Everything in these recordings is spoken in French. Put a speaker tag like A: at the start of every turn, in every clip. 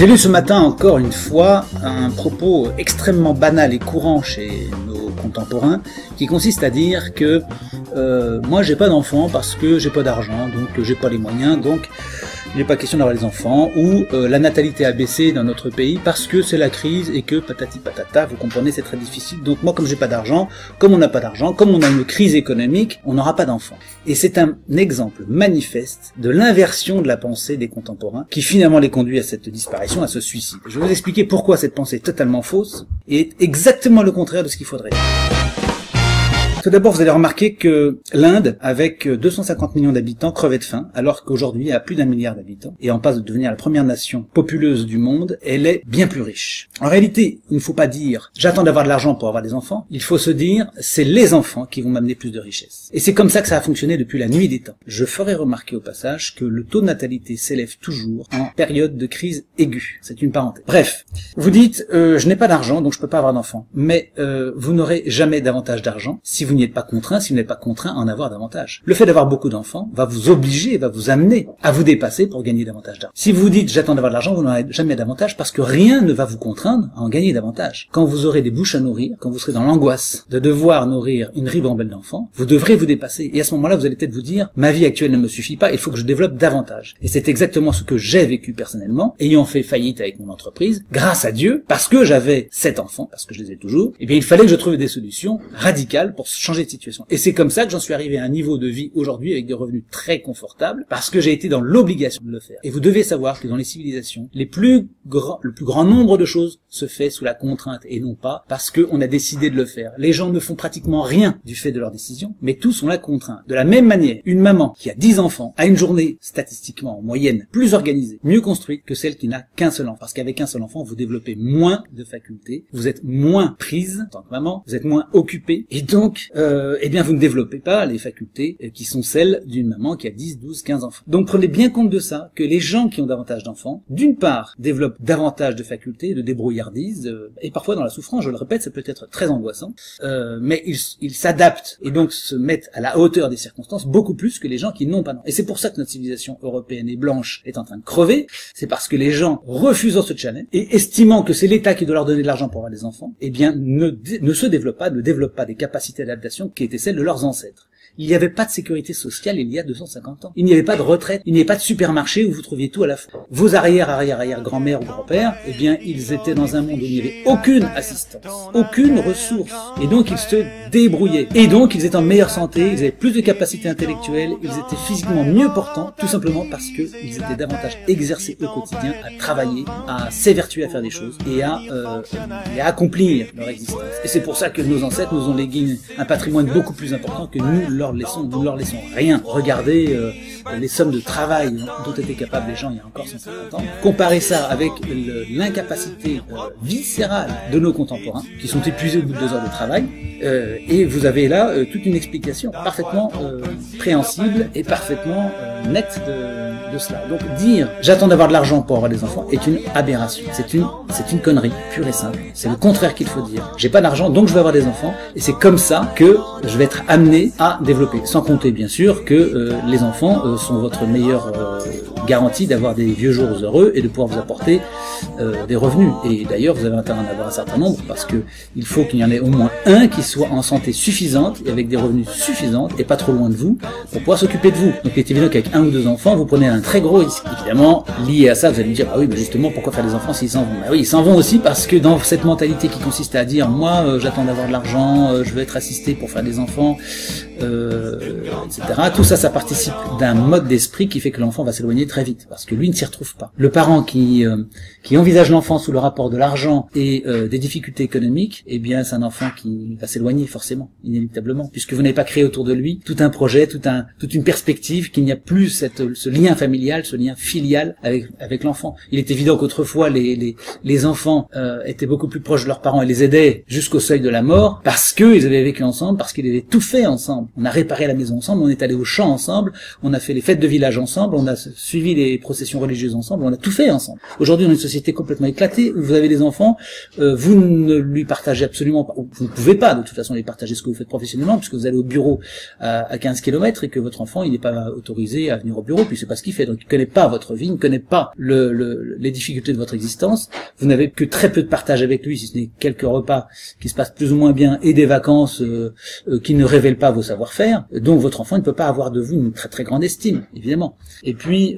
A: J'ai lu ce matin encore une fois un propos extrêmement banal et courant chez nos contemporains qui consiste à dire que moi j'ai pas d'enfants parce que j'ai pas d'argent, donc j'ai pas les moyens, donc il n'est pas question d'avoir des enfants, ou la natalité a baissé dans notre pays parce que c'est la crise et que patati patata, vous comprenez, c'est très difficile. Donc moi, comme j'ai pas d'argent, comme on n'a pas d'argent, comme on a une crise économique, on n'aura pas d'enfants. Et c'est un exemple manifeste de l'inversion de la pensée des contemporains qui finalement les conduit à cette disparition, à ce suicide. Je vais vous expliquer pourquoi cette pensée est totalement fausse et exactement le contraire de ce qu'il faudrait. Tout d'abord, vous allez remarquer que l'Inde, avec 250 millions d'habitants, crevait de faim, alors qu'aujourd'hui, elle a plus d'1 milliard d'habitants, et en passe de devenir la première nation populeuse du monde, elle est bien plus riche. En réalité, il ne faut pas dire « j'attends d'avoir de l'argent pour avoir des enfants », il faut se dire « c'est les enfants qui vont m'amener plus de richesse ». Et c'est comme ça que ça a fonctionné depuis la nuit des temps. Je ferai remarquer au passage que le taux de natalité s'élève toujours en période de crise aiguë. C'est une parenthèse. Bref, vous dites je n'ai pas d'argent, donc je peux pas avoir d'enfants. Mais vous n'aurez jamais davantage d'argent si vous n'y êtes pas contraint, si vous n'êtes pas contraint à en avoir davantage. Le fait d'avoir beaucoup d'enfants va vous obliger, va vous amener à vous dépasser pour gagner davantage d'argent. Si vous dites j'attends d'avoir de l'argent, vous n'en aurez jamais davantage parce que rien ne va vous contraindre à en gagner davantage. Quand vous aurez des bouches à nourrir, quand vous serez dans l'angoisse de devoir nourrir une ribambelle d'enfants, vous devrez vous dépasser. Et à ce moment-là, vous allez peut-être vous dire ma vie actuelle ne me suffit pas, il faut que je développe davantage. Et c'est exactement ce que j'ai vécu personnellement, ayant fait faillite avec mon entreprise, grâce à Dieu, parce que j'avais 7 enfants, parce que je les ai toujours, eh bien il fallait que je trouve des solutions radicales pour changer de situation. Et c'est comme ça que j'en suis arrivé à un niveau de vie aujourd'hui avec des revenus très confortables, parce que j'ai été dans l'obligation de le faire. Et vous devez savoir que dans les civilisations, le plus grand nombre de choses se fait sous la contrainte et non pas parce qu'on a décidé de le faire. Les gens ne font pratiquement rien du fait de leur décision, mais tous ont la contrainte. De la même manière, une maman qui a 10 enfants a une journée statistiquement en moyenne plus organisée, mieux construite que celle qui n'a qu'un seul enfant. Parce qu'avec un seul enfant, vous développez moins de facultés, vous êtes moins prise en tant que maman, vous êtes moins occupée, et donc eh bien vous ne développez pas les facultés qui sont celles d'une maman qui a 10, 12, 15 enfants. Donc prenez bien compte de ça, que les gens qui ont davantage d'enfants, d'une part, développent davantage de facultés, de débrouillardise, et parfois dans la souffrance, je le répète, ça peut être très angoissant, mais ils s'adaptent et donc se mettent à la hauteur des circonstances beaucoup plus que les gens qui n'ont pas d'enfants. Et c'est pour ça que notre civilisation européenne et blanche est en train de crever, c'est parce que les gens, refusant ce challenge et estimant que c'est l'État qui doit leur donner de l'argent pour avoir des enfants, eh bien ne se développent pas, ne développent pas des capacités d'adaptation qui étaient celles de leurs ancêtres. Il n'y avait pas de sécurité sociale il y a 250 ans. Il n'y avait pas de retraite, il n'y avait pas de supermarché où vous trouviez tout à la fois. Vos arrière-grand-mères ou grands-pères, eh bien, ils étaient dans un monde où il n'y avait aucune assistance, aucune ressource. Et donc, ils se débrouillaient. Et donc, ils étaient en meilleure santé, ils avaient plus de capacités intellectuelles, ils étaient physiquement mieux portants, tout simplement parce que ils étaient davantage exercés au quotidien à travailler, à s'évertuer à faire des choses et à accomplir leur existence. Et c'est pour ça que nos ancêtres nous ont légué un patrimoine beaucoup plus important que nous leur laissons rien. Regardez les sommes de travail dont étaient capables les gens il y a encore 150 ans. Comparez ça avec l'incapacité viscérale de nos contemporains, qui sont épuisés au bout de 2 heures de travail, et vous avez là toute une explication parfaitement préhensible et parfaitement nette de cela. Donc dire j'attends d'avoir de l'argent pour avoir des enfants est une aberration. C'est une connerie pure et simple. C'est le contraire qu'il faut dire. J'ai pas d'argent, donc je vais avoir des enfants, et c'est comme ça que je vais être amené à développer. Sans compter bien sûr que les enfants sont votre meilleure garantie d'avoir des vieux jours heureux et de pouvoir vous apporter des revenus. Et d'ailleurs vous avez intérêt à en avoir un certain nombre, parce que il faut qu'il y en ait au moins un qui soit en santé suffisante et avec des revenus suffisants et pas trop loin de vous pour pouvoir s'occuper de vous. Donc il est évident qu'avec 1 ou 2 enfants vous prenez un très gros risque. Évidemment, lié à ça, vous allez me dire ah oui, mais justement pourquoi faire des enfants s'ils s'en vont? Bah oui, ils s'en vont aussi parce que dans cette mentalité qui consiste à dire moi j'attends d'avoir de l'argent, je veux être assisté pour faire des enfants, etc. Tout ça, ça participe d'un mode d'esprit qui fait que l'enfant va s'éloigner très vite, parce que lui ne s'y retrouve pas. Le parent qui envisage l'enfant sous le rapport de l'argent et des difficultés économiques, eh bien c'est un enfant qui va s'éloigner forcément, inévitablement, puisque vous n'avez pas créé autour de lui tout un projet, toute une perspective, qu'il n'y a plus ce lien familial, ce lien filial avec l'enfant. Il est évident qu'autrefois les enfants étaient beaucoup plus proches de leurs parents et les aidaient jusqu'au seuil de la mort, parce qu'ils avaient vécu ensemble, parce qu'ils avaient tout fait ensemble. On a réparé la maison ensemble, on est allé au champ ensemble, on a fait les fêtes de village ensemble, on a suivi les processions religieuses ensemble, on a tout fait ensemble. Aujourd'hui, on est une société complètement éclatée, où vous avez des enfants, vous ne lui partagez absolument pas, vous ne pouvez pas de toute façon lui partager ce que vous faites professionnellement, puisque vous allez au bureau à 15 km et que votre enfant, il n'est pas autorisé à venir au bureau, puis c'est pas ce qu'il fait. fait, donc il ne connaît pas votre vie, il ne connaît pas les difficultés de votre existence, vous n'avez que très peu de partage avec lui, si ce n'est quelques repas qui se passent plus ou moins bien, et des vacances qui ne révèlent pas vos savoir-faire, donc votre enfant ne peut pas avoir de vous une très très grande estime, évidemment. Et puis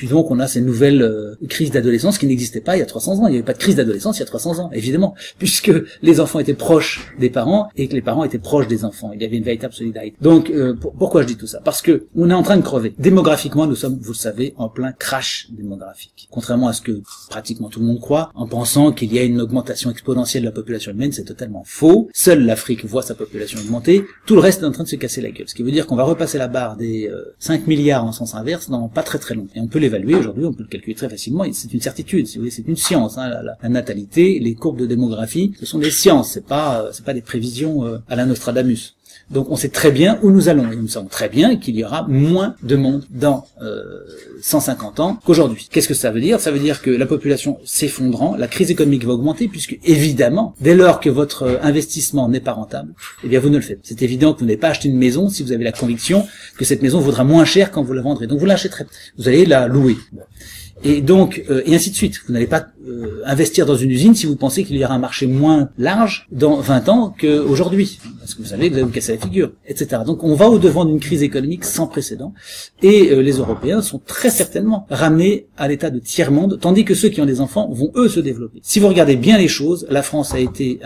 A: donc on a ces nouvelles crises d'adolescence qui n'existaient pas il y a 300 ans, il n'y avait pas de crise d'adolescence il y a 300 ans, évidemment, puisque les enfants étaient proches des parents et que les parents étaient proches des enfants, il y avait une véritable solidarité. Donc pourquoi je dis tout ça? Parce que on est en train de crever. Démographiquement, nous sommes, vous le savez, en plein crash démographique. Contrairement à ce que pratiquement tout le monde croit, en pensant qu'il y a une augmentation exponentielle de la population humaine, c'est totalement faux. Seule l'Afrique voit sa population augmenter, tout le reste est en train de se casser la gueule. Ce qui veut dire qu'on va repasser la barre des 5 milliards en sens inverse dans pas très très long. Et on peut l'évaluer aujourd'hui, on peut le calculer très facilement, et c'est une certitude, si vous voulez, c'est une science, hein, la natalité, les courbes de démographie, ce sont des sciences, c'est pas des prévisions à la Nostradamus. Donc on sait très bien où nous allons, et nous savons très bien qu'il y aura moins de monde dans 150 ans qu'aujourd'hui. Qu'est-ce que ça veut dire? Ça veut dire que la population s'effondrant, la crise économique va augmenter, puisque évidemment, dès lors que votre investissement n'est pas rentable, eh bien vous ne le faites. C'est évident que vous n'allez pas acheter une maison si vous avez la conviction que cette maison vaudra moins cher quand vous la vendrez. Donc vous l'achèterez, vous allez la louer. Bon. Et donc, et ainsi de suite. Vous n'allez pas investir dans une usine si vous pensez qu'il y aura un marché moins large dans 20 ans qu'aujourd'hui. Parce que vous savez que vous allez vous casser la figure, etc. Donc on va au-devant d'une crise économique sans précédent. Et les Européens sont très certainement ramenés à l'état de tiers-monde, tandis que ceux qui ont des enfants vont eux se développer. Si vous regardez bien les choses, la France a été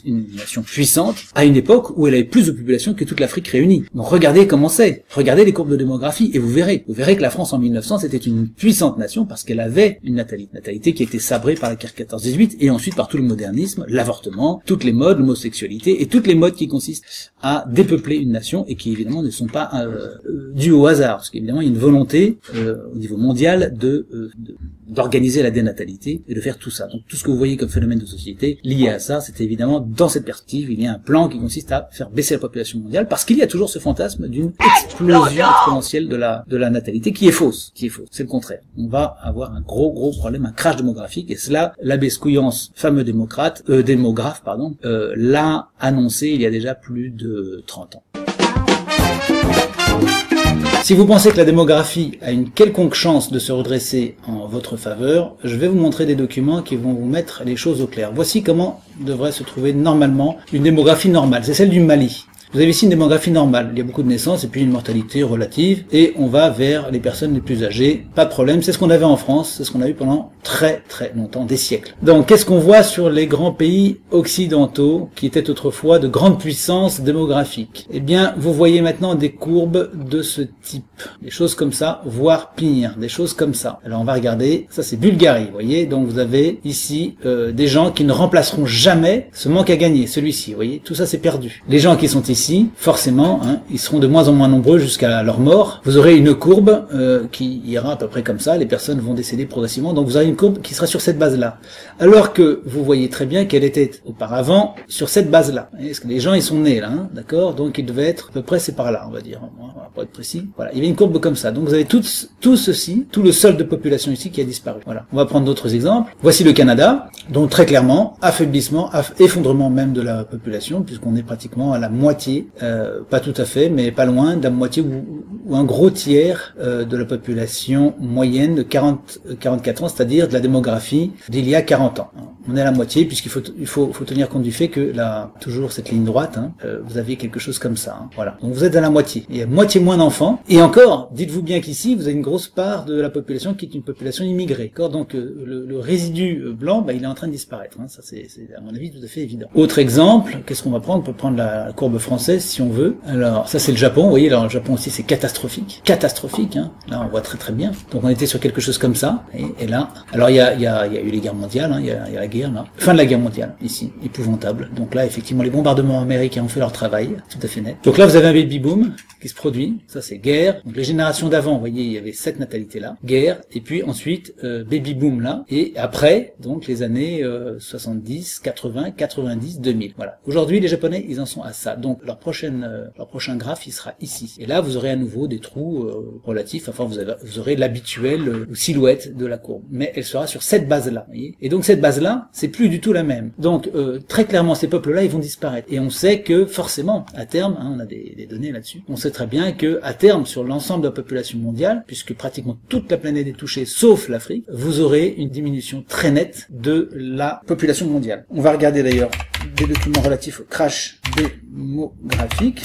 A: une nation puissante à une époque où elle avait plus de population que toute l'Afrique réunie. Donc regardez comment c'est. Regardez les courbes de démographie et vous verrez. Vous verrez que la France en 1900 c'était une puissante nation parce qu'elle avait une natalité qui a été sabrée par la guerre 14-18 et ensuite par tout le modernisme, l'avortement, toutes les modes, l'homosexualité et toutes les modes qui consistent à dépeupler une nation et qui évidemment ne sont pas dus au hasard, parce qu'évidemment il y a une volonté au niveau mondial d'organiser la dénatalité et de faire tout ça. Donc tout ce que vous voyez comme phénomène de société lié à ça, c'est évidemment dans cette perspective, il y a un plan qui consiste à faire baisser la population mondiale parce qu'il y a toujours ce fantasme d'une explosion exponentielle de la natalité qui est fausse, c'est le contraire. On va avoir un gros problème, un crash démographique, et cela, l'Abescouillance, fameux démographe, l'a annoncé il y a déjà plus de 30 ans. Si vous pensez que la démographie a une quelconque chance de se redresser en votre faveur, je vais vous montrer des documents qui vont vous mettre les choses au clair. Voici comment devrait se trouver normalement une démographie normale. C'est celle du Mali. Vous avez ici une démographie normale, il y a beaucoup de naissances et puis une mortalité relative, et on va vers les personnes les plus âgées, pas de problème, c'est ce qu'on avait en France, c'est ce qu'on a eu pendant très longtemps, des siècles. Donc qu'est-ce qu'on voit sur les grands pays occidentaux, qui étaient autrefois de grandes puissances démographiques? Eh bien, vous voyez maintenant des courbes de ce type, des choses comme ça, voire pire, des choses comme ça. Alors on va regarder, ça c'est Bulgarie, vous voyez, donc vous avez ici des gens qui ne remplaceront jamais ce manque à gagner, celui-ci, vous voyez, tout ça c'est perdu. Les gens qui sont ici, forcément, ils seront de moins en moins nombreux jusqu'à leur mort. Vous aurez une courbe qui ira à peu près comme ça, les personnes vont décéder progressivement, donc vous aurez une courbe qui sera sur cette base-là. Alors que vous voyez très bien qu'elle était auparavant sur cette base-là. Parce que les gens, ils sont nés là, d'accord? Donc ils devaient être à peu près, c'est par là, on va dire, pour être précis. Voilà, il y avait une courbe comme ça. Donc vous avez tout ceci, tout le solde de population ici qui a disparu. Voilà. On va prendre d'autres exemples. Voici le Canada, donc très clairement, affaiblissement, effondrement même de la population, puisqu'on est pratiquement à la moitié, pas tout à fait, mais pas loin de la moitié ou un gros tiers de la population moyenne de 44 ans, c'est-à-dire de la démographie d'il y a 40 ans. On est à la moitié, puisqu'il faut tenir compte du fait que là, toujours cette ligne droite, vous avez quelque chose comme ça. Voilà. Donc vous êtes à la moitié. Il y a moitié moins d'enfants. Et encore, dites-vous bien qu'ici, vous avez une grosse part de la population qui est une population immigrée. D'accord? Donc le résidu blanc, il est en train de disparaître. Ça c'est à mon avis tout à fait évident. Autre exemple, qu'est-ce qu'on va prendre? On peut prendre la courbe française si on veut. Alors ça c'est le Japon. Vous voyez, alors le Japon aussi c'est catastrophique. Catastrophique. Là on voit très bien. Donc on était sur quelque chose comme ça. Et là, alors il y a eu les guerres mondiales. Il y a la guerre là. Fin de la guerre mondiale ici, épouvantable. Donc là effectivement les bombardements américains ont fait leur travail, tout à fait net. Donc là vous avez un baby boom qui se produit. Ça c'est guerre. Donc les générations d'avant, vous voyez, il y avait cette natalité là, guerre, et puis ensuite baby boom là, et après donc les années 70, 80, 90, 2000. Voilà. Aujourd'hui les Japonais ils en sont à ça. Donc leur prochain graphe il sera ici. Et là vous aurez à nouveau défauts, des trous relatifs, enfin vous aurez l'habituelle silhouette de la courbe, mais elle sera sur cette base-là. Et donc cette base-là, c'est plus du tout la même. Donc très clairement, ces peuples-là, ils vont disparaître. Et on sait que forcément, à terme, on a des données là-dessus, on sait très bien que à terme, sur l'ensemble de la population mondiale, puisque pratiquement toute la planète est touchée, sauf l'Afrique, vous aurez une diminution très nette de la population mondiale. On va regarder d'ailleurs des documents relatifs au crash démographique.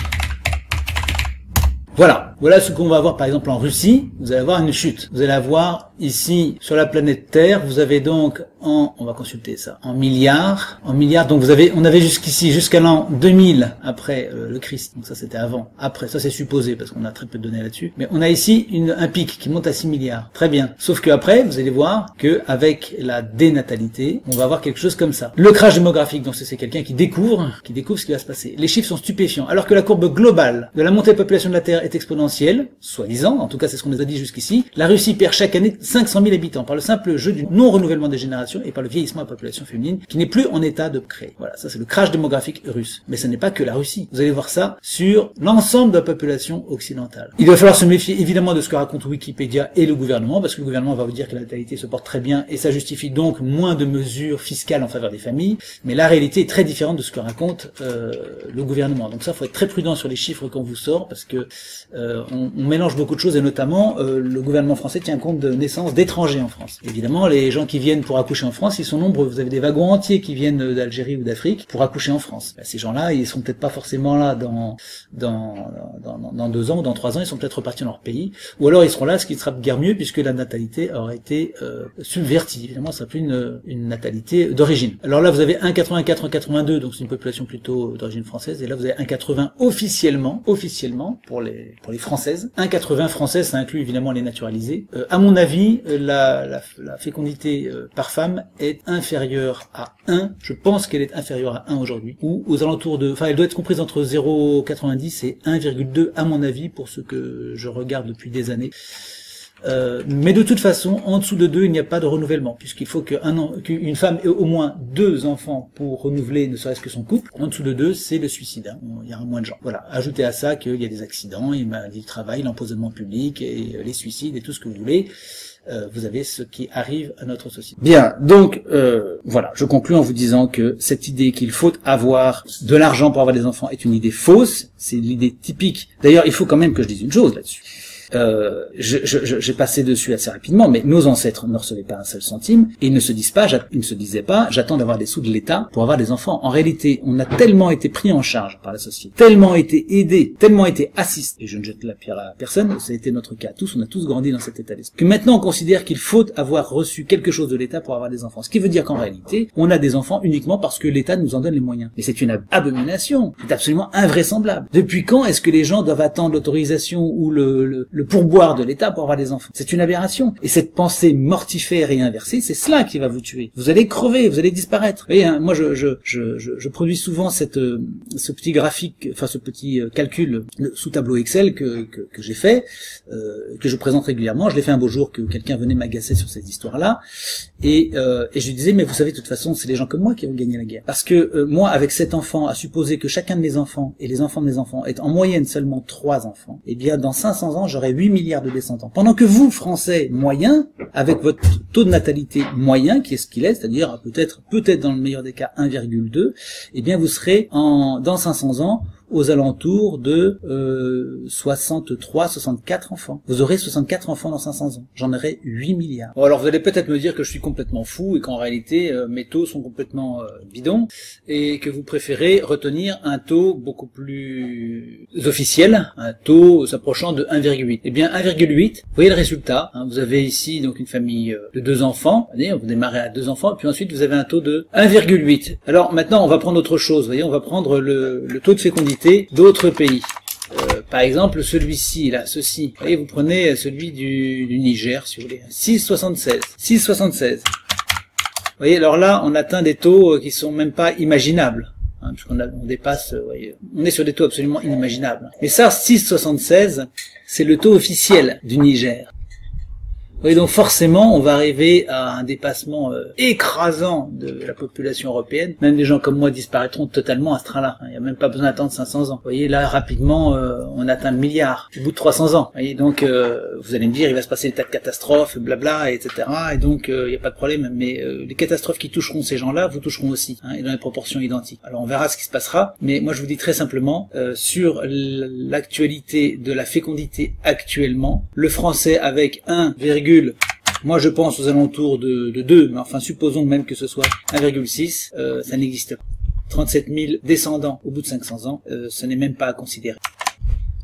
A: Voilà ce qu'on va avoir par exemple en Russie. Vous allez avoir une chute. Vous allez avoir ici sur la planète Terre, vous avez donc on va consulter ça, en milliards. Donc on avait jusqu'ici, jusqu'à l'an 2000 après le Christ. Donc ça c'était avant. Après, ça c'est supposé parce qu'on a très peu de données là-dessus. Mais on a ici un pic qui monte à 6 milliards. Très bien. Sauf que après, vous allez voir que avec la dénatalité, on va avoir quelque chose comme ça. Le crash démographique, donc c'est quelqu'un qui découvre ce qui va se passer. Les chiffres sont stupéfiants. Alors que la courbe globale de la montée de la population de la Terre est exponentielle, soi-disant, en tout cas c'est ce qu'on nous a dit jusqu'ici, la Russie perd chaque année 500 000 habitants par le simple jeu du non-renouvellement des générations et par le vieillissement de la population féminine qui n'est plus en état de créer. Voilà, ça c'est le crash démographique russe. Mais ce n'est pas que la Russie. Vous allez voir ça sur l'ensemble de la population occidentale. Il va falloir se méfier évidemment de ce que raconte Wikipédia et le gouvernement, parce que le gouvernement va vous dire que la natalité se porte très bien et ça justifie donc moins de mesures fiscales en faveur des familles, mais la réalité est très différente de ce que raconte le gouvernement. Donc ça, faut être très prudent sur les chiffres qu'on vous sort, parce que on mélange beaucoup de choses, et notamment le gouvernement français tient compte de naissances d'étrangers en France. Évidemment, les gens qui viennent pour accoucher en France, ils sont nombreux. Vous avez des wagons entiers qui viennent d'Algérie ou d'Afrique pour accoucher en France. Ben, ces gens-là, ils sont peut-être pas forcément là dans 2 ans ou dans 3 ans, ils sont peut-être repartis dans leur pays, ou alors ils seront là, ce qui sera guère mieux, puisque la natalité aura été subvertie. Évidemment, ça sera plus une natalité d'origine. Alors là, vous avez 1,84, 1,82, donc c'est une population plutôt d'origine française, et là vous avez 1,80 officiellement pour les françaises. 1,80 françaises, ça inclut évidemment les naturalisés. À mon avis, la fécondité par femme est inférieure à 1. Je pense qu'elle est inférieure à 1 aujourd'hui, ou aux alentours de... Enfin, elle doit être comprise entre 0,90 et 1,2 à mon avis, pour ce que je regarde depuis des années. Mais de toute façon, en dessous de 2, il n'y a pas de renouvellement, puisqu'il faut qu'une femme ait au moins 2 enfants pour renouveler ne serait-ce que son couple. En dessous de 2, c'est le suicide. Hein. Il y a moins de gens. Voilà. Ajoutez à ça qu'il y a des accidents, il y a du travail, l'empoisonnement public, et les suicides, et tout ce que vous voulez. Vous avez ce qui arrive à notre société. Bien, donc voilà, je conclue en vous disant que cette idée qu'il faut avoir de l'argent pour avoir des enfants est une idée fausse, c'est l'idée typique. D'ailleurs, il faut quand même que je dise une chose là-dessus. J'ai passé dessus assez rapidement, mais nos ancêtres ne recevaient pas un seul centime, et ils ne se disaient pas, j'attends d'avoir des sous de l'État pour avoir des enfants. En réalité, on a tellement été pris en charge par la société, tellement été aidés, tellement été assistés, et je ne jette la pierre à personne, ça a été notre cas tous, on a tous grandi dans cet état d'esprit, que maintenant on considère qu'il faut avoir reçu quelque chose de l'État pour avoir des enfants. Ce qui veut dire qu'en réalité, on a des enfants uniquement parce que l'État nous en donne les moyens. Mais c'est une abomination, c'est absolument invraisemblable. Depuis quand est-ce que les gens doivent attendre l'autorisation ou le pourboire de l'État pour avoir des enfants? C'est une aberration. Et cette pensée mortifère et inversée, c'est cela qui va vous tuer. Vous allez crever, vous allez disparaître. Vous voyez, hein, moi je produis souvent ce petit graphique, enfin ce petit calcul sous tableau Excel que j'ai fait, que je présente régulièrement. Je l'ai fait un beau jour que quelqu'un venait m'agacer sur cette histoire-là, et je lui disais, mais vous savez, de toute façon, c'est les gens comme moi qui vont gagner la guerre. Parce que moi, avec 7 enfants, à supposer que chacun de mes enfants et les enfants de mes enfants aient en moyenne seulement 3 enfants, eh bien dans 500 ans, j'aurai 8 milliards de descendants. Pendant que vous, Français moyens, avec votre taux de natalité moyen, qui est ce qu'il est, c'est-à-dire peut-être dans le meilleur des cas 1,2, eh bien vous serez dans 500 ans aux alentours de 63, 64 enfants. Vous aurez 64 enfants dans 500 ans. J'en aurai 8 milliards. Bon, alors vous allez peut-être me dire que je suis complètement fou et qu'en réalité mes taux sont complètement bidons et que vous préférez retenir un taux beaucoup plus officiel, un taux s'approchant de 1,8. Eh bien 1,8, vous voyez le résultat, hein, vous avez ici donc une famille de 2 enfants, vous démarrez à 2 enfants, puis ensuite vous avez un taux de 1,8. Alors maintenant on va prendre autre chose, vous voyez, on va prendre le taux de fécondité d'autres pays. Par exemple, celui-ci, là, ceci. Vous voyez, vous prenez celui du Niger, si vous voulez. 6,76. 6,76. Vous voyez, alors là, on atteint des taux qui sont même pas imaginables. Hein, puisqu'on dépasse, voyez, on est sur des taux absolument inimaginables. Mais ça, 6,76, c'est le taux officiel du Niger. Oui, donc forcément, on va arriver à un dépassement écrasant de la population européenne. Même des gens comme moi disparaîtront totalement à ce train-là. Il n'y a même pas besoin d'attendre 500 ans. Vous voyez, là, rapidement, on atteint le milliard au bout de 300 ans. Vous voyez, donc, vous allez me dire, il va se passer des tas de catastrophes, blabla, etc. Et donc, il n'y a pas de problème. Mais les catastrophes qui toucheront ces gens-là, vous toucheront aussi, et dans les proportions identiques. Alors, on verra ce qui se passera. Mais moi, je vous dis très simplement, sur l'actualité de la fécondité actuellement, le français avec 1, moi je pense aux alentours de 2, mais enfin supposons même que ce soit 1,6, ça n'existe pas. 37 000 descendants au bout de 500 ans, ce n'est même pas à considérer.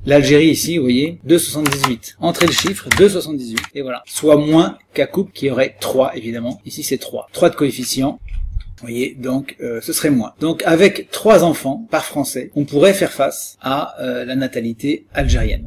A: L'Algérie ici, vous voyez, 2,78. Entrez le chiffre, 2,78, et voilà. Soit moins qu'à Coupe qui aurait 3 évidemment. Ici c'est 3. 3 de coefficient. Vous voyez, donc ce serait moins. Donc avec 3 enfants par Français, on pourrait faire face à la natalité algérienne.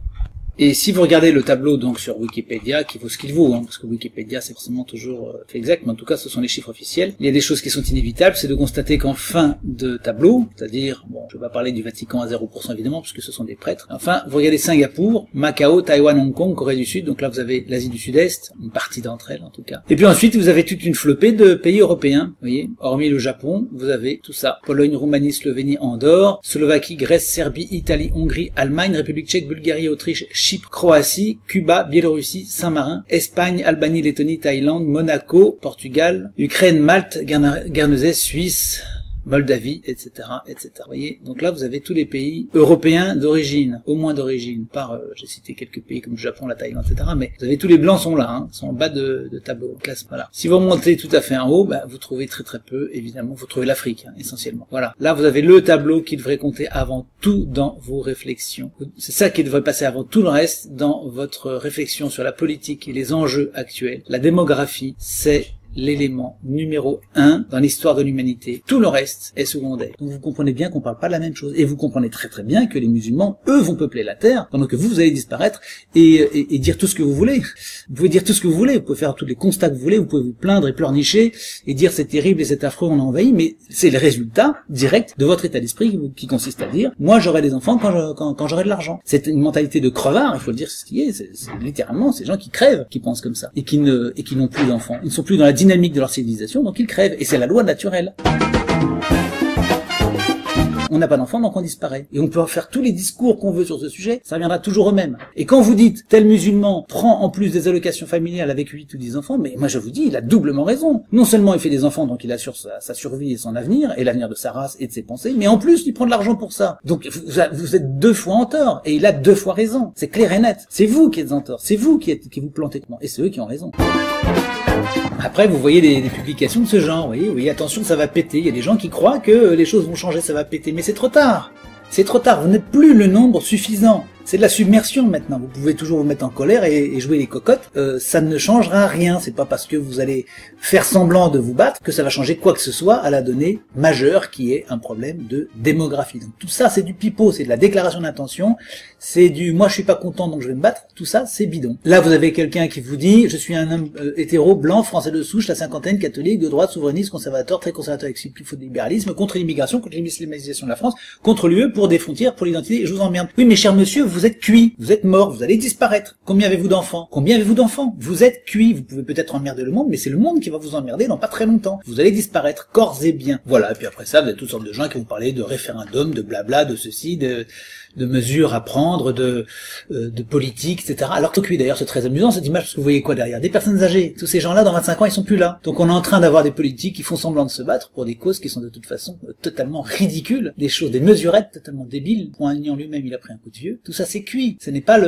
A: Et si vous regardez le tableau donc sur Wikipédia, qui vaut ce qu'il vaut, parce que Wikipédia c'est forcément toujours fait exact, mais en tout cas ce sont les chiffres officiels, il y a des choses qui sont inévitables, c'est de constater qu'en fin de tableau, c'est-à-dire, bon, je ne vais pas parler du Vatican à 0% évidemment, puisque ce sont des prêtres, enfin, vous regardez Singapour, Macao, Taïwan, Hong Kong, Corée du Sud, donc là vous avez l'Asie du Sud-Est, une partie d'entre elles en tout cas. Et puis ensuite vous avez toute une flopée de pays européens, vous voyez, hormis le Japon, vous avez tout ça, Pologne, Roumanie, Slovénie, Andorre, Slovaquie, Grèce, Serbie, Italie, Hongrie, Allemagne, République tchèque, Bulgarie, Autriche, Chypre, Croatie, Cuba, Biélorussie, Saint-Marin, Espagne, Albanie, Lettonie, Thaïlande, Monaco, Portugal, Ukraine, Malte, Guernesey, Suisse, Moldavie, etc., etc. Vous voyez, donc là vous avez tous les pays européens d'origine, au moins d'origine, par, j'ai cité quelques pays comme le Japon, la Thaïlande, etc., mais vous avez tous les blancs sont là, sont en bas de tableau, classe, voilà. Si vous remontez tout à fait en haut, vous trouvez très très peu, évidemment, vous trouvez l'Afrique, essentiellement. Voilà, là vous avez le tableau qui devrait compter avant tout dans vos réflexions. C'est ça qui devrait passer avant tout le reste dans votre réflexion sur la politique et les enjeux actuels. La démographie, c'est l'élément numéro 1 dans l'histoire de l'humanité. Tout le reste est secondaire. Donc vous comprenez bien qu'on parle pas de la même chose. Et vous comprenez très très bien que les musulmans, eux, vont peupler la terre, pendant que vous allez disparaître et dire tout ce que vous voulez. Vous pouvez dire tout ce que vous voulez, vous pouvez faire tous les constats que vous voulez, vous pouvez vous plaindre et pleurnicher et dire c'est terrible et c'est affreux, on a envahi, mais c'est le résultat direct de votre état d'esprit qui consiste à dire moi j'aurai des enfants quand j'aurai de l'argent. C'est une mentalité de crevard, il faut le dire, c'est ce qui est. C'est littéralement ces gens qui crèvent, qui pensent comme ça et qui n'ont plus d'enfants. Ils ne sont plus dans la dynamique de leur civilisation, donc ils crèvent. Et c'est la loi naturelle. On n'a pas d'enfants, donc on disparaît. Et on peut faire tous les discours qu'on veut sur ce sujet, ça reviendra toujours au même. Et quand vous dites, tel musulman prend en plus des allocations familiales avec 8 ou 10 enfants, mais moi je vous dis, il a doublement raison. Non seulement il fait des enfants, donc il assure sa survie et son avenir, et l'avenir de sa race et de ses pensées, mais en plus il prend de l'argent pour ça. Donc vous êtes 2 fois en tort, et il a 2 fois raison. C'est clair et net. C'est vous qui êtes en tort, c'est vous qui vous plantez, et c'est eux qui ont raison. Après, vous voyez des publications de ce genre, vous voyez, attention, ça va péter. Il y a des gens qui croient que les choses vont changer, ça va péter, mais c'est trop tard. C'est trop tard, vous n'êtes plus le nombre suffisant. C'est de la submersion maintenant. Vous pouvez toujours vous mettre en colère et jouer les cocottes. Ça ne changera rien. C'est pas parce que vous allez faire semblant de vous battre que ça va changer quoi que ce soit à la donnée majeure qui est un problème de démographie. Donc tout ça c'est du pipeau, c'est de la déclaration d'intention, c'est du moi je suis pas content donc je vais me battre. Tout ça c'est bidon. Là vous avez quelqu'un qui vous dit je suis un homme hétéro, blanc, français de souche, la cinquantaine, catholique, de droite, souverainiste, conservateur, très conservateur avec il faut de libéralisme, contre l'immigration, contre l'islamisation de la France, contre l'UE, pour des frontières, pour l'identité, et je vous emmerde. Oui mais cher monsieur, vous êtes cuit, vous êtes mort, vous allez disparaître. Combien avez-vous d'enfants? Combien avez-vous d'enfants? Vous êtes cuit, vous pouvez peut-être emmerder le monde, mais c'est le monde qui va vous emmerder dans pas très longtemps. Vous allez disparaître, corps et biens. Voilà, et puis après ça, vous avez toutes sortes de gens qui vont parler de référendum, de blabla, de ceci, de mesures à prendre, de politique, etc. Alors que oui, d'ailleurs, c'est très amusant cette image, parce que vous voyez quoi derrière? Des personnes âgées. Tous ces gens-là, dans 25 ans, ils sont plus là. Donc on est en train d'avoir des politiques qui font semblant de se battre pour des causes qui sont de toute façon totalement ridicules, des choses, des mesurettes totalement débiles. Poinignan lui-même, il a pris un coup de vieux. Tout ça, c'est cuit. Ce n'est pas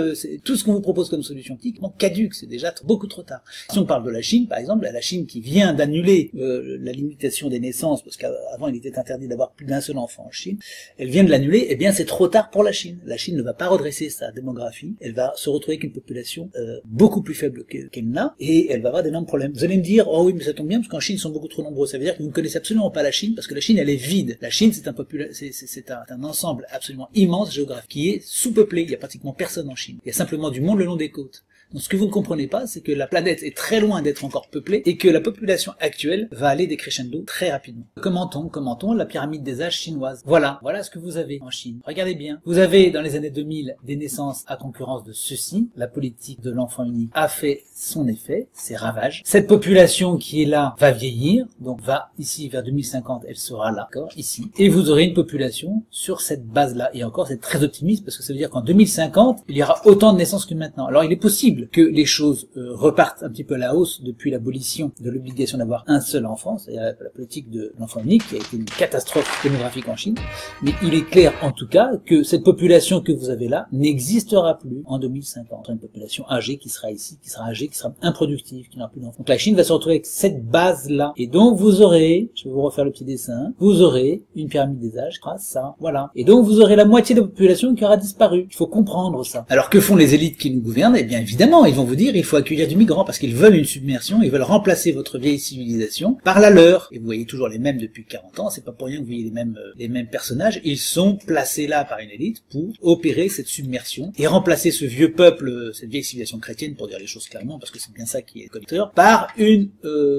A: tout ce qu'on vous propose comme solution techniquement caduque. C'est déjà beaucoup trop tard. Si on parle de la Chine, par exemple, la Chine qui vient d'annuler la limitation des naissances, parce qu'avant il était interdit d'avoir plus d'un seul enfant en Chine, elle vient de l'annuler, eh bien c'est trop tard pour la Chine. La Chine ne va pas redresser sa démographie, elle va se retrouver avec une population beaucoup plus faible qu'elle n'a, et elle va avoir d'énormes problèmes. Vous allez me dire, oh oui, mais ça tombe bien, parce qu'en Chine ils sont beaucoup trop nombreux. Ça veut dire que vous ne connaissez absolument pas la Chine, parce que la Chine elle est vide. La Chine c'est un ensemble absolument immense géographique, qui est sous-peuplé. Il y a pratiquement personne en Chine. Il y a simplement du monde le long des côtes. Donc ce que vous ne comprenez pas, c'est que la planète est très loin d'être encore peuplée et que la population actuelle va aller décrescendo très rapidement. Commentons la pyramide des âges chinoise. Voilà ce que vous avez en Chine. Regardez bien. Vous avez dans les années 2000 des naissances à concurrence de ceci. La politique de l'enfant unique a fait son effet, ses ravages. Cette population qui est là va vieillir, donc va ici vers 2050, elle sera là, d'accord, ici. Et vous aurez une population sur cette base-là. Et encore, c'est très optimiste parce que ça veut dire qu'en 2050, il y aura autant de naissances que maintenant. Alors il est possible que les choses repartent un petit peu à la hausse depuis l'abolition de l'obligation d'avoir un seul enfant, c'est-à-dire la politique de l'enfant unique qui a été une catastrophe démographique en Chine. Mais il est clair en tout cas que cette population que vous avez là n'existera plus en 2050. Une population âgée qui sera ici, qui sera âgée, qui sera improductive, qui n'aura plus d'enfants. Donc la Chine va se retrouver avec cette base-là. Et donc vous aurez, je vais vous refaire le petit dessin, vous aurez une pyramide des âges, ça, voilà. Et donc vous aurez la moitié de la population qui aura disparu. Il faut comprendre ça. Alors que font les élites qui nous gouvernent? Eh bien évidemment, ils vont vous dire il faut accueillir du migrant parce qu'ils veulent une submersion, ils veulent remplacer votre vieille civilisation par la leur. Et vous voyez toujours les mêmes depuis 40 ans, c'est pas pour rien que vous voyez les mêmes personnages. Ils sont placés là par une élite pour opérer cette submersion et remplacer ce vieux peuple, cette vieille civilisation chrétienne, pour dire les choses clairement, parce que c'est bien ça qui est conducteur, par une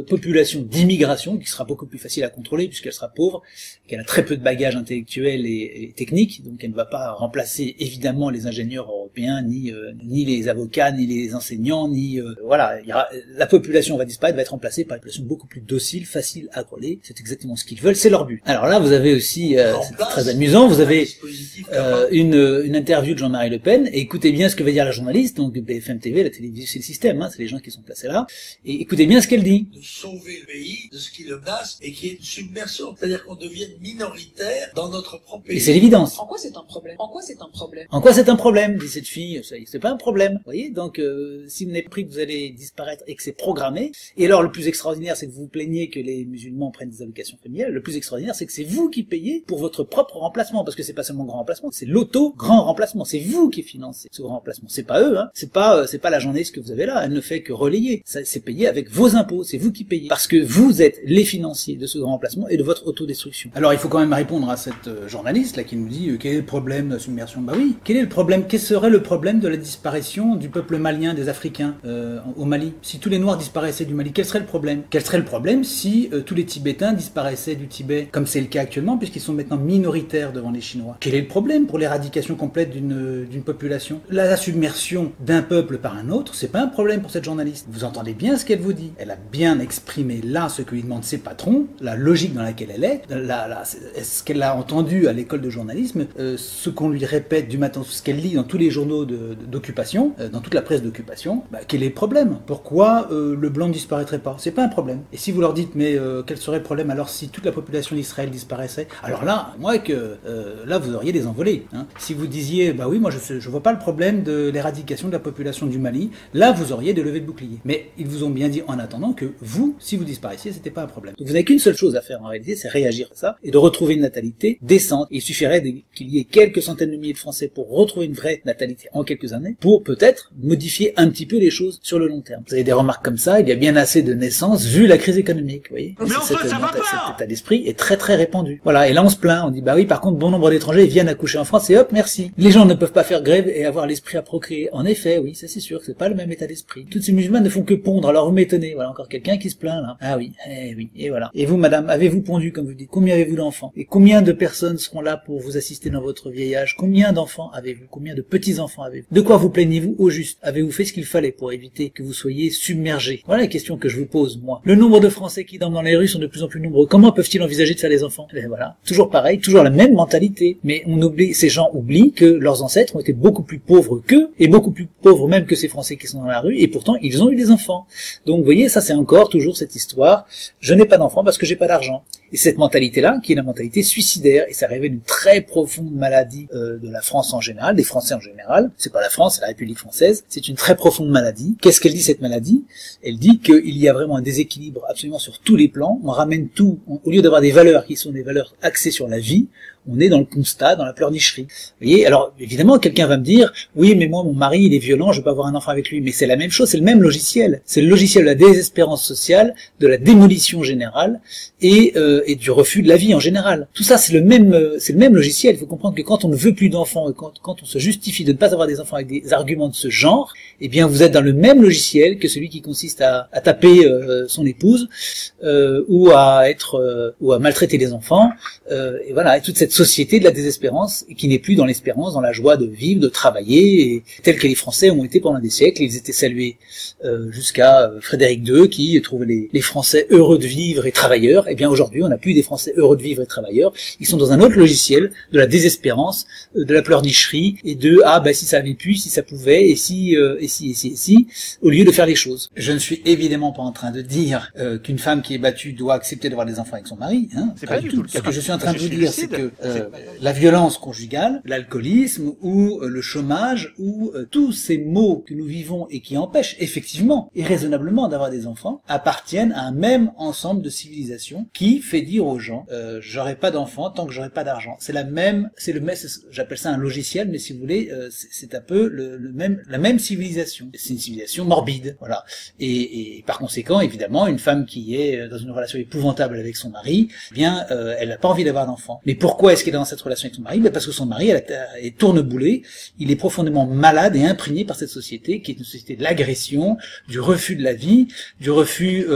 A: population d'immigration qui sera beaucoup plus facile à contrôler puisqu'elle sera pauvre, qu'elle a très peu de bagages intellectuels et techniques, donc elle ne va pas remplacer évidemment les ingénieurs européens, ni les avocats, ni les enseignants, voilà, la population va disparaître, va être remplacée par une population beaucoup plus docile, facile à coller. C'est exactement ce qu'ils veulent, c'est leur but. Alors là, vous avez aussi, c'est très amusant, vous avez une interview de Jean-Marie Le Pen, et écoutez bien ce que va dire la journaliste, donc BFM TV, la télévision, c'est le système, c'est les gens qui sont placés là, et écoutez bien ce qu'elle dit.
B: De sauver le pays de ce qui le menace et qui est une submersion, c'est-à-dire qu'on devienne minoritaire dans notre propre pays.
A: Et c'est l'évidence.
C: En quoi c'est un problème? En quoi c'est un problème?
A: En quoi c'est un problème, dit cette fille, c'est pas un problème, vous voyez, donc si vous n'avez pris que vous allez disparaître et que c'est programmé, et alors le plus extraordinaire c'est que vous vous plaignez que les musulmans prennent des allocations familiales, le plus extraordinaire c'est que c'est vous qui payez pour votre propre remplacement, parce que c'est pas seulement grand remplacement, c'est l'auto-grand remplacement, c'est vous qui financez ce grand remplacement, c'est pas eux, c'est pas la journaliste que vous avez là, elle ne fait que relayer, c'est payé avec vos impôts, c'est vous qui payez, parce que vous êtes les financiers de ce grand remplacement et de votre autodestruction. Alors il faut quand même répondre à cette journaliste là qui nous dit quel est le problème de la submersion? Bah oui, quel est le problème? Quel serait le problème de la disparition du peuple malien, des Africains au Mali? Si tous les Noirs disparaissaient du Mali, quel serait le problème? Quel serait le problème si tous les Tibétains disparaissaient du Tibet, comme c'est le cas actuellement, puisqu'ils sont maintenant minoritaires devant les Chinois? Quel est le problème pour l'éradication complète d'une population? La submersion d'un peuple par un autre, c'est pas un problème pour cette journaliste. Vous entendez bien ce qu'elle vous dit. Elle a bien exprimé là ce que lui demandent ses patrons, la logique dans laquelle elle est, ce qu'elle a entendu à l'école de journalisme, ce qu'on lui répète du matin, ce qu'elle lit dans tous les journaux d'occupation, dans toute la presse d'occupation. Quel est le problème? Pourquoi le blanc ne disparaîtrait pas? C'est pas un problème. Et si vous leur dites, mais quel serait le problème alors si toute la population d'Israël disparaissait? Alors là, là vous auriez des envolées. Si vous disiez, bah oui, moi je vois pas le problème de l'éradication de la population du Mali, là vous auriez des levées de boucliers. Mais ils vous ont bien dit en attendant que vous, si vous disparaissiez, c'était pas un problème. Donc vous n'avez qu'une seule chose à faire en réalité, c'est réagir à ça et de retrouver une natalité décente. Il suffirait qu'il y ait quelques centaines de milliers de Français pour retrouver une vraie natalité en quelques années, pour peut-être modifier un petit peu les choses sur le long terme. Vous avez des remarques comme ça, il y a bien assez de naissances vu la crise économique, vous voyez. Cet état d'esprit est très très répandu. Voilà, et là on se plaint, on dit bah oui, par contre bon nombre d'étrangers viennent accoucher en France et hop, merci. Les gens ne peuvent pas faire grève et avoir l'esprit à procréer. En effet, oui, ça c'est sûr, c'est pas le même état d'esprit. Toutes ces musulmanes ne font que pondre, alors vous m'étonnez, voilà encore quelqu'un qui se plaint là. Ah oui, et voilà. Et vous madame, avez-vous pondu comme vous dites? Combien avez-vous d'enfants? Et combien de personnes seront là pour vous assister dans votre vieil âge? Combien d'enfants avez-vous? Combien de petits-enfants avez-vous? De quoi vous plaignez-vous au juste? Avez-vous fait ce qu'il fallait pour éviter que vous soyez submergés? Voilà la question que je vous pose, moi. Le nombre de Français qui dorment dans les rues sont de plus en plus nombreux. Comment peuvent-ils envisager de faire des enfants? Et voilà. Toujours pareil, toujours la même mentalité. Mais ces gens oublient que leurs ancêtres ont été beaucoup plus pauvres qu'eux, et beaucoup plus pauvres même que ces Français qui sont dans la rue, et pourtant ils ont eu des enfants. Donc vous voyez, ça c'est encore toujours cette histoire, je n'ai pas d'enfants parce que j'ai pas d'argent. Et cette mentalité-là, qui est la mentalité suicidaire, et ça révèle une très profonde maladie de la France en général, des Français en général, c'est pas la France, c'est la République française, c'est une très profonde maladie. Qu'est-ce qu'elle dit cette maladie? Elle dit qu'il y a vraiment un déséquilibre absolument sur tous les plans, on ramène tout, au lieu d'avoir des valeurs qui sont des valeurs axées sur la vie, on est dans le constat, dans la peur pleurnicherie. Vous voyez, alors évidemment quelqu'un va me dire, oui mais moi mon mari il est violent, je veux pas avoir un enfant avec lui, mais c'est la même chose, c'est le même logiciel. C'est le logiciel de la désespérance sociale, de la démolition générale et du refus de la vie en général. Tout ça c'est le même logiciel. Il faut comprendre que quand on ne veut plus d'enfants et quand on se justifie de ne pas avoir des enfants avec des arguments de ce genre, eh bien vous êtes dans le même logiciel que celui qui consiste à taper son épouse ou à maltraiter les enfants, et voilà, et toute cette société de la désespérance qui n'est plus dans l'espérance, dans la joie de vivre, de travailler, et tels que les Français ont été pendant des siècles. Ils étaient salués jusqu'à Frédéric II qui trouvait les Français heureux de vivre et travailleurs. Et bien aujourd'hui on n'a plus des Français heureux de vivre et travailleurs, ils sont dans un autre logiciel de la désespérance, de la pleurnicherie et de si ça avait pu, si ça pouvait, et si, au lieu de faire les choses. Je ne suis évidemment pas en train de dire qu'une femme qui est battue doit accepter d'avoir des enfants avec son mari, hein,
D: c'est pas du tout le cas.
A: Ce que je suis en train de vous dire, c'est que la violence conjugale, l'alcoolisme ou le chômage ou tous ces maux que nous vivons et qui empêchent effectivement et raisonnablement d'avoir des enfants appartiennent à un même ensemble de civilisations qui fait dire aux gens j'aurai pas d'enfants tant que j'aurai pas d'argent. C'est la même, j'appelle ça un logiciel, mais si vous voulez, c'est un peu la même civilisation. C'est une civilisation morbide, voilà. Et par conséquent, évidemment, une femme qui est dans une relation épouvantable avec son mari, eh bien, elle n'a pas envie d'avoir d'enfant. Mais pourquoi est-ce qu'elle est dans cette relation avec son mari? Parce que son mari est tourneboulé, il est profondément malade et imprégné par cette société, qui est une société de l'agression, du refus de la vie, du refus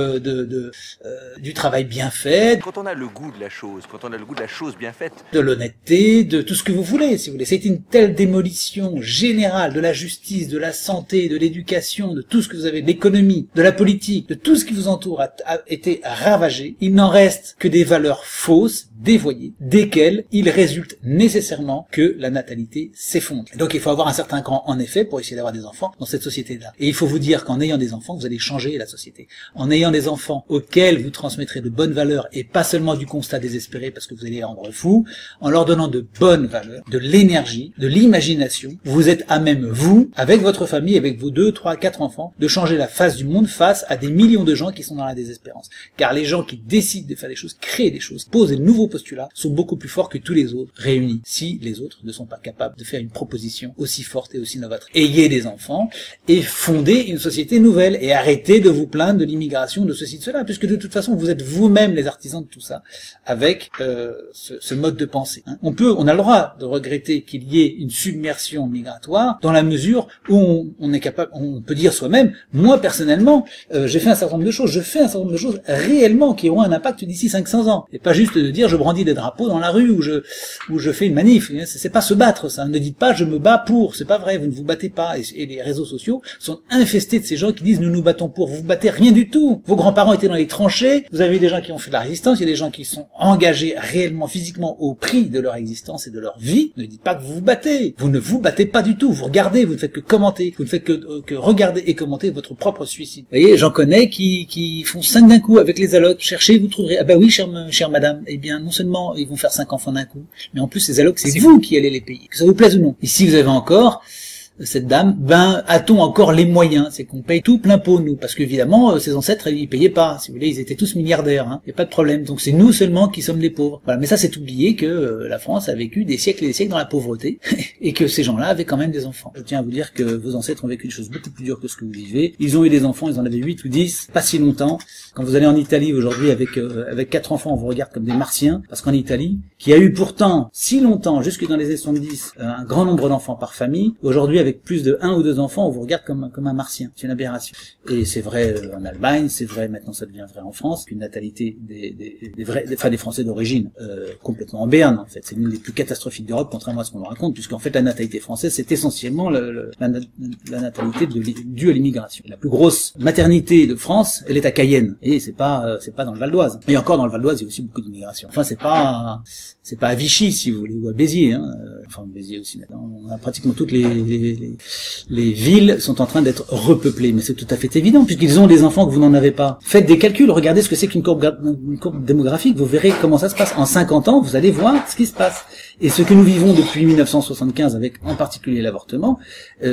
A: du travail bien fait.
D: Quand on a le goût de la chose, bien faite,
A: de l'honnêteté, de tout ce que vous voulez, si vous voulez. C'est une telle démolition générale de la justice, de la santé, de l'éducation, de tout ce que vous avez, de l'économie, de la politique, de tout ce qui vous entoure a été ravagé. Il n'en reste que des valeurs fausses, dévoyées, desquelles il résulte nécessairement que la natalité s'effondre. Donc il faut avoir un certain cran, en effet, pour essayer d'avoir des enfants dans cette société-là. Et il faut vous dire qu'en ayant des enfants, vous allez changer la société. En ayant des enfants auxquels vous transmettrez de bonnes valeurs et pas seulement du constat désespéré parce que vous allez les rendre fous, en leur donnant de bonnes valeurs, de l'énergie, de l'imagination, vous êtes à même, vous, avec votre famille, avec vos 2, 3, 4 enfants, de changer la face du monde face à des millions de gens qui sont dans la désespérance. Car les gens qui décident de faire des choses, créer des choses, posent des nouveaux postulats, sont beaucoup plus forts que tous les autres réunis, si les autres ne sont pas capables de faire une proposition aussi forte et aussi novatrice. Ayez des enfants et fondez une société nouvelle et arrêtez de vous plaindre de l'immigration, de ceci, de cela, puisque de toute façon vous êtes vous-même les artisans de tout ça, avec ce mode de pensée. On a le droit de regretter qu'il y ait une submersion migratoire dans la mesure où on est capable, on peut dire soi-même, moi personnellement, j'ai fait un certain nombre de choses, je fais un certain nombre de choses réellement qui auront un impact d'ici 500 ans. Et pas juste de dire je brandis des drapeaux dans la rue ou je fais une manif. C'est pas se battre, ça. Ne dites pas je me bats pour, c'est pas vrai, vous ne vous battez pas. Et les réseaux sociaux sont infestés de ces gens qui disent nous nous battons pour, vous vous battez rien du tout. Vos grands-parents étaient dans les tranchées, vous avez des gens qui ont fait de la résistance, il y a des gens qui sont engagés réellement, physiquement au prix de leur existence et de leur vie. Ne dites pas que vous vous battez. Vous ne vous battez pas du tout. Vous regardez, vous ne faites que commenter. Vous ne faites que regarder et commenter votre propre suicide. Vous voyez, j'en connais qui font 5 d'un coup avec les allocs. Cherchez, vous trouverez. Ah bah oui, chère madame. Eh bien, non seulement ils vont faire 5 enfants d'un coup, mais en plus ces allocs, c'est vous qui allez les payer. Que ça vous plaise ou non. Et si vous avez encore cette dame, a-t-on encore les moyens? C'est qu'on paye tout plein pot, nous, parce qu'évidemment, ses ancêtres, ils payaient pas, si vous voulez, ils étaient tous milliardaires, hein. Y a pas de problème. Donc c'est nous seulement qui sommes les pauvres. Voilà. Mais ça, c'est oublier que la France a vécu des siècles et des siècles dans la pauvreté, et que ces gens-là avaient quand même des enfants. Je tiens à vous dire que vos ancêtres ont vécu des choses beaucoup plus dures que ce que vous vivez. Ils ont eu des enfants, ils en avaient 8 ou 10, pas si longtemps. Quand vous allez en Italie aujourd'hui avec 4 enfants, on vous regarde comme des martiens, parce qu'en Italie, qui a eu pourtant si longtemps, jusque dans les années 70, un grand nombre d'enfants par famille, aujourd'hui avec plus de 1 ou 2 enfants, on vous regarde comme un martien. C'est une aberration. Et c'est vrai en Allemagne, c'est vrai maintenant, ça devient vrai en France, qu'une natalité des Français d'origine complètement en berne, en fait. C'est l'une des plus catastrophiques d'Europe, contrairement à ce qu'on nous raconte, puisqu'en fait la natalité française, c'est essentiellement la natalité due à l'immigration. La plus grosse maternité de France, elle est à Cayenne. Et c'est pas dans le Val d'Oise. Et encore dans le Val d'Oise, il y a aussi beaucoup d'immigration. Enfin, c'est pas à Vichy, si vous voulez, ou à Béziers, hein. Enfin, Béziers aussi maintenant. On a pratiquement toutes les les villes sont en train d'être repeuplées. Mais c'est tout à fait évident, puisqu'ils ont des enfants que vous n'en avez pas. Faites des calculs, regardez ce que c'est qu'une courbe démographique, vous verrez comment ça se passe. En 50 ans, vous allez voir ce qui se passe. Et ce que nous vivons depuis 1975, avec en particulier l'avortement,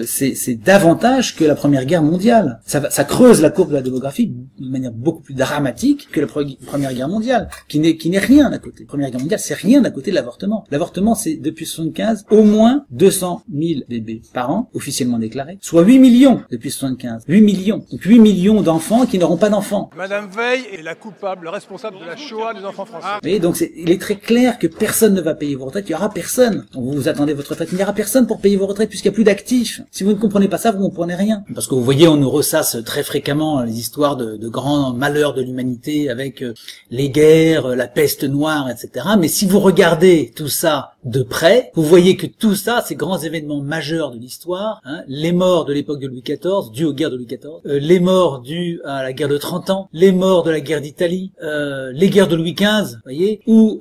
A: c'est davantage que la Première Guerre mondiale. Ça creuse la courbe de la démographie de manière beaucoup plus dramatique que la Première Guerre mondiale, qui n'est rien à côté. La Première Guerre mondiale, c'est rien à côté de l'avortement. L'avortement, c'est depuis 75 au moins 200 000 bébés par an, officiellement déclarés, soit 8 millions depuis 75. 8 millions. Donc 8 millions d'enfants qui n'auront pas d'enfants.
E: Madame Veil est la coupable, le responsable de la Shoah des enfants français.
A: Vous voyez, donc il est très clair que personne ne va payer vos retraites. Il n'y aura personne. Vous attendez votre retraite. Il n'y aura personne pour payer vos retraites puisqu'il n'y a plus d'actifs. Si vous ne comprenez pas ça, vous ne comprenez rien. Parce que vous voyez, on nous ressasse très fréquemment les histoires de grands malheurs de l'humanité avec les guerres, la peste noire, etc. Mais si vous regardez tout ça de près, vous voyez que tout ça, ces grands événements majeurs de l'histoire, les morts de l'époque de Louis XIV, dus aux guerres de Louis XIV, les morts dus à la guerre de 30 ans, les morts de la guerre d'Italie, les guerres de Louis XV, voyez, ou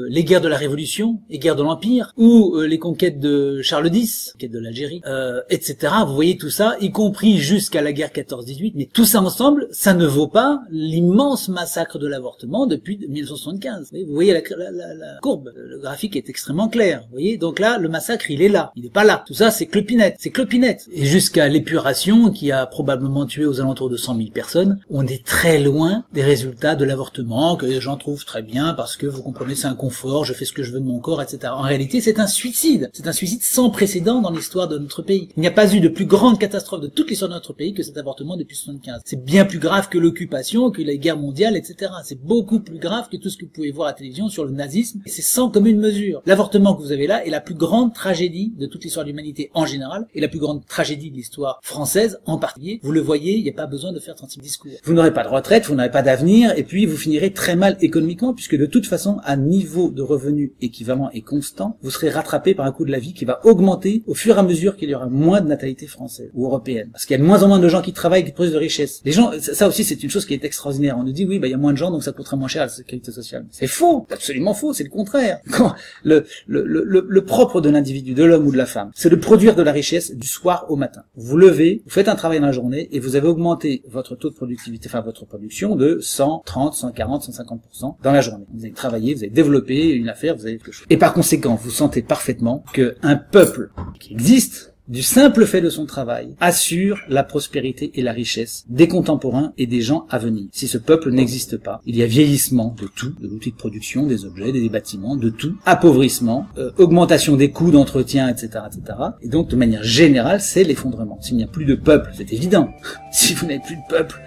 A: les guerres de la Révolution, les guerres de l'Empire, ou les conquêtes de Charles X, conquêtes de l'Algérie, etc. Vous voyez tout ça, y compris jusqu'à la guerre 14-18, mais tout ça ensemble, ça ne vaut pas l'immense massacre de l'avortement depuis 1975. Vous voyez la courbe, le graphique est extrêmement clair. Vous voyez, donc là, le massacre, il est là, il n'est pas là. Tout ça, c'est clopinette, Et jusqu'à l'épuration, qui a probablement tué aux alentours de 100 000 personnes, on est très loin des résultats de l'avortement, que les gens trouvent très bien, parce que vous comprenez, c'est un confort, je fais ce que je veux de mon corps, etc. En réalité, c'est un suicide. C'est un suicide sans précédent dans l'histoire de notre pays. Il n'y a pas eu de plus grande catastrophe de toute l'histoire de notre pays que cet avortement depuis 1975. C'est bien plus grave que l'occupation, que les guerres mondiales, etc. C'est beaucoup plus grave que tout ce que vous pouvez voir à la télévision sur le nazisme, et c'est sans commune mesure. L'avortement que vous avez là est la plus grande tragédie de toute l'histoire de l'humanité en général, et la plus grande tragédie de l'histoire française en particulier. Vous le voyez, il n'y a pas besoin de faire 36 discours. Vous n'aurez pas de retraite, vous n'aurez pas d'avenir, et puis vous finirez très mal économiquement, puisque de toute façon, à niveau de revenus équivalent et constant, vous serez rattrapé par un coût de la vie qui va augmenter au fur et à mesure qu'il y aura moins de natalité française ou européenne. Parce qu'il y a de moins en moins de gens qui travaillent, qui produisent de richesse. Les gens, ça aussi c'est une chose qui est extraordinaire. On nous dit oui, il y a moins de gens, donc ça coûtera moins cher à la sécurité sociale. C'est faux, absolument faux, c'est le contraire. Le propre de l'individu, de l'homme ou de la femme, c'est de produire de la richesse du soir au matin. Vous levez, vous faites un travail dans la journée et vous avez augmenté votre taux de productivité, enfin votre production de 130, 140, 150% dans la journée. Vous avez travaillé, vous avez développé une affaire, vous avez quelque chose. Et par conséquent, vous sentez parfaitement qu'un peuple qui existe, du simple fait de son travail, assure la prospérité et la richesse des contemporains et des gens à venir. Si ce peuple n'existe pas, il y a vieillissement de tout, de l'outil de production, des objets, des bâtiments, de tout, appauvrissement, augmentation des coûts d'entretien, etc., etc. Et donc, de manière générale, c'est l'effondrement. S'il n'y a plus de peuple, c'est évident. Si vous n'avez plus de peuple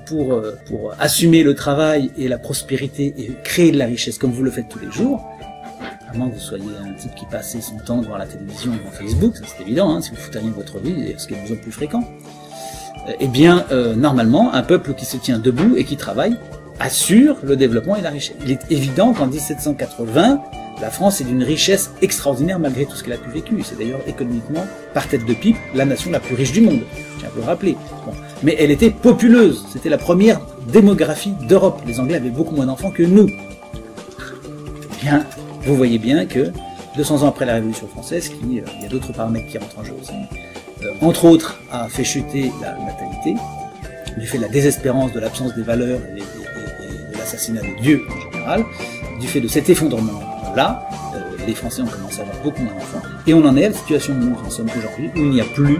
A: pour assumer le travail et la prospérité et créer de la richesse comme vous le faites tous les jours, à moins que vous soyez un type qui passait son temps devant la télévision ou devant Facebook, ça c'est évident, si vous foutez rien de votre vie, ce qui est de plus en plus fréquent, eh bien, normalement, un peuple qui se tient debout et qui travaille assure le développement et la richesse. Il est évident qu'en 1780, la France est d'une richesse extraordinaire malgré tout ce qu'elle a pu vécu. C'est d'ailleurs économiquement, par tête de pipe, la nation la plus riche du monde. Je tiens à vous le rappeler. Bon. Mais elle était populeuse. C'était la première démographie d'Europe. Les Anglais avaient beaucoup moins d'enfants que nous. Eh bien, vous voyez bien que 200 ans après la Révolution française, il y a d'autres paramètres qui rentrent en jeu aussi, entre autres, a fait chuter la natalité, du fait de la désespérance, de l'absence des valeurs et de l'assassinat de Dieu en général, du fait de cet effondrement-là, les Français ont commencé à avoir beaucoup moins d'enfants, et on en est à la situation où nous en sommes aujourd'hui, où il n'y a plus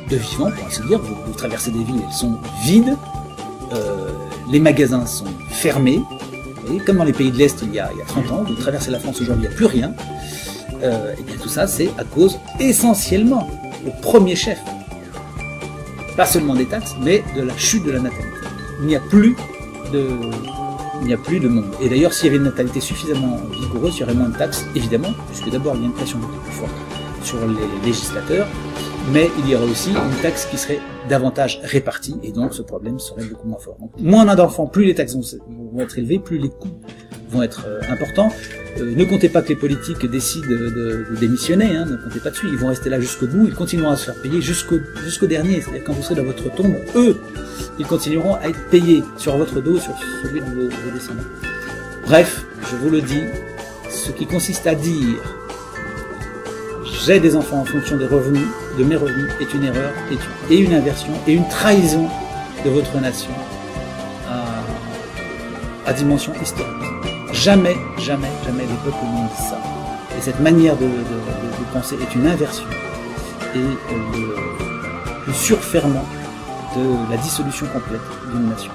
A: de vivants, pour ainsi dire. Vous traversez des villes, elles sont vides, les magasins sont fermés. Et comme dans les pays de l'Est il y a 30 ans, vous traversez la France aujourd'hui, il n'y a plus rien, et bien tout ça c'est à cause essentiellement, au premier chef, pas seulement des taxes, mais de la chute de la natalité. Il n'y a plus de monde. Et d'ailleurs, s'il y avait une natalité suffisamment vigoureuse, il y aurait moins de taxes, évidemment, puisque d'abord il y a une pression beaucoup plus forte sur les législateurs, mais il y aurait aussi une taxe qui serait davantage répartie, et donc ce problème serait beaucoup moins fort. Donc, moins on a d'enfants, plus les taxes vont être élevées, plus les coûts vont être importants. Ne comptez pas que les politiques décident de démissionner, ne comptez pas dessus, ils vont rester là jusqu'au bout, ils continueront à se faire payer jusqu'au dernier, c'est-à-dire quand vous serez dans votre tombe, eux, ils continueront à être payés sur votre dos, sur celui de vos descendants. Bref, je vous le dis, ce qui consiste à dire j'ai des enfants en fonction des revenus, de mes revenus, est une erreur, et une inversion, et une trahison de votre nation à dimension historique. Jamais, jamais, jamais les peuples n'ont dit ça. Et cette manière de penser est une inversion et le surferment de la dissolution complète d'une nation.